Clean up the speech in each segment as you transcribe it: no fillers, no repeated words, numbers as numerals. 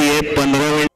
बाकी आहे 15 मिनिट.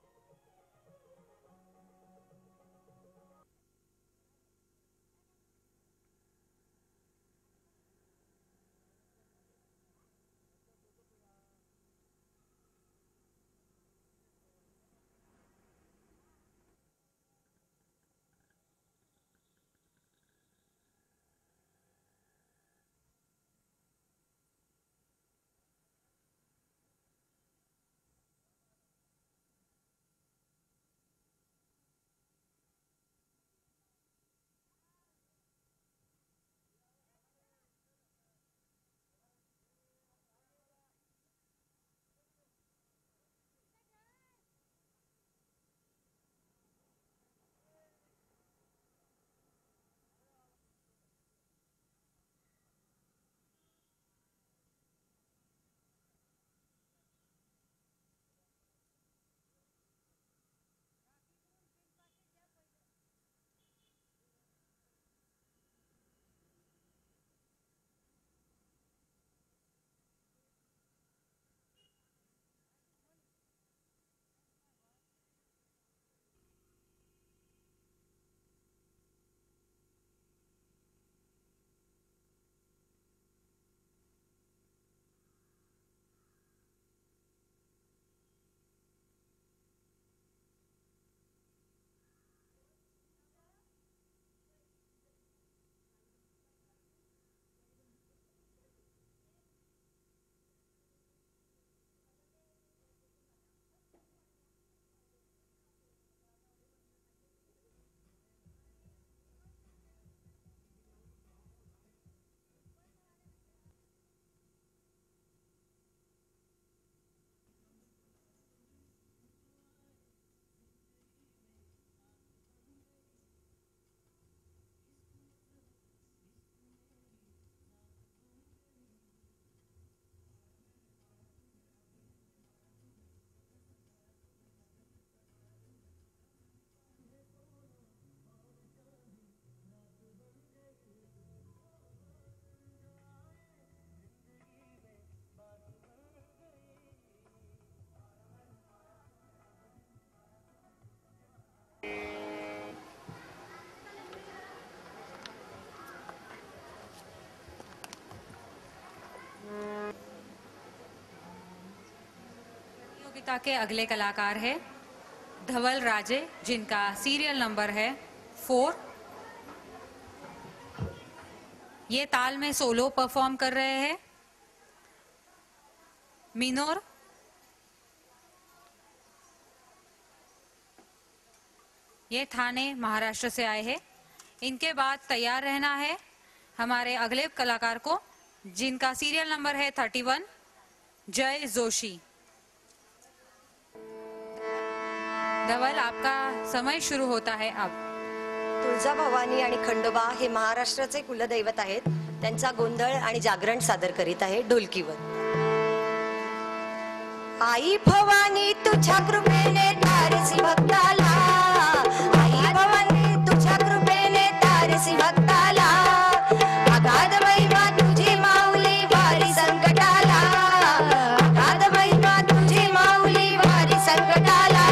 प्रतियोगिता के अगले कलाकार है धवल राजे, जिनका सीरियल नंबर है 4। ये ताल में सोलो परफॉर्म कर रहे हैं। मिनोर, ये थाने महाराष्ट्र से आए हैं। इनके बाद तैयार रहना है हमारे अगले कलाकार को, जिनका सीरियल नंबर है 31, जय जोशी। धवल, आपका समय शुरू होता है अब। तुळजाभवानी आणि खंडोबा हे महाराष्ट्राचे कुलदैवत आहेत। त्यांचा गोंधळ आणि जागरण सादर करीत आहे ढोलकीवर। आई भवानी तुझ्या कृपेने तारसी भक्ताला, आई भवानी तुझ्या कृपेने तारसी भक्ताला, अगाध महिमा तुझी माऊली वारी संकटाला, अगाध महिमा तुझी माऊली वारी संकटाला,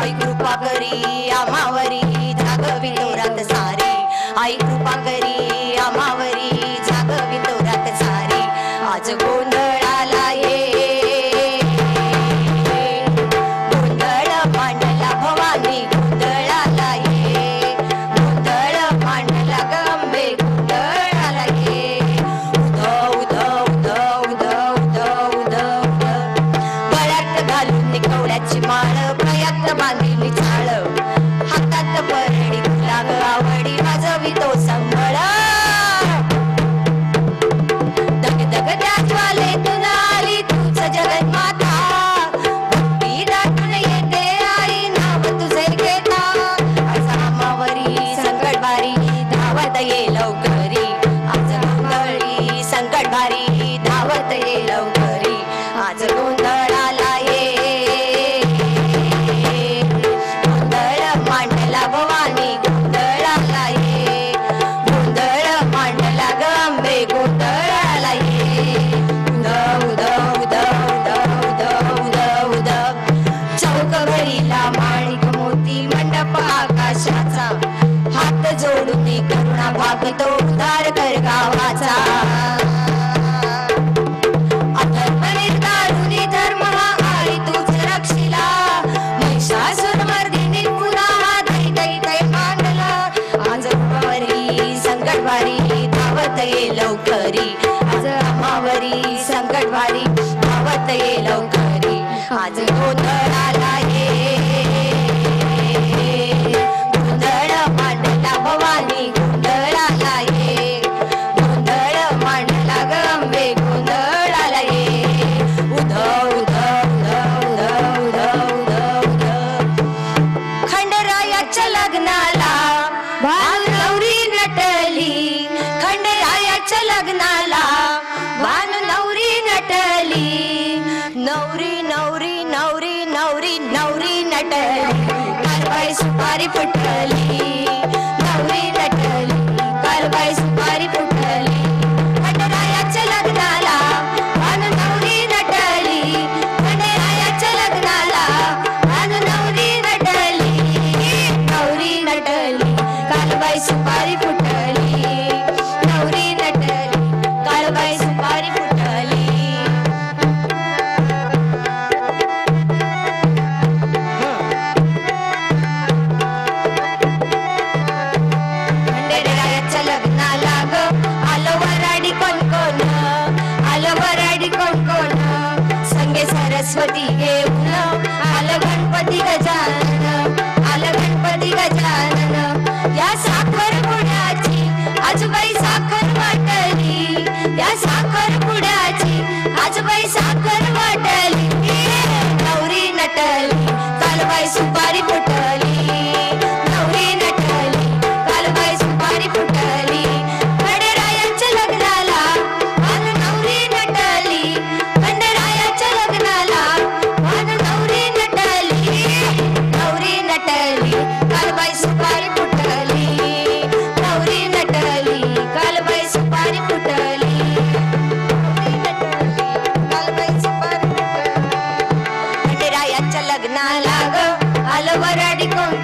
आई कृपा करी आम्हावरी जागवी तोरात सारी, आई कृपा करी आम्हावरी जागवी तोरात सारी, आज गोंधळाला ये गोंधळ आज गोंधळाला ये गोंधळ मांडला भवानी गोंधळाला ये गोंधळ मांडला ग अंबे गोंधळाला ये उध उध उध उध उध उध खंडरायाच्या लग्नाला भान नवरी नटली खंडरायाच्या लग्नाला भान नवरी नटली नवरी नवरी नवरी नवरी नवरी नटली कालबाई सुपारी फुटली नवरी नटली कालबाई सुपारी फुटली खंडरायाच्या लग्नाला भान नवरी नटली खंडरायाच्या लग्नाला भान नवरी नटली नवरी नटली कालबाई सुपारी फुटली नवरी नटली कालबाई सुपारी फुटली खंडेरायाच्या लग्नाला ग आलो वराडी कोण कोण आलो वराडी कोण कोण संगे सरस्वती घेऊन आलं गणपती गजानन आलं गणपती गजानन या साखर पुड्याची आजूबाई साखर वाटली या साखर पुड्याची आजूबाई साखर वाटली नवरी नटली कालबाई सुपारी फुटली नवरी नटली कालबाई सुपारी फुटली खंडेरायाच्या लग्नाला भान नवरी नटली खंडेरायाच्या लग्नाला भान नवरी नटली नवरी नटली कालबाई सुपारी फुटली नवरी नटली कालबाई सुपारी फुटली नवरी नटली कालबाई सुपारी फुटली खंडेरायाच्या लग्नाला ग आलं वराडी कोण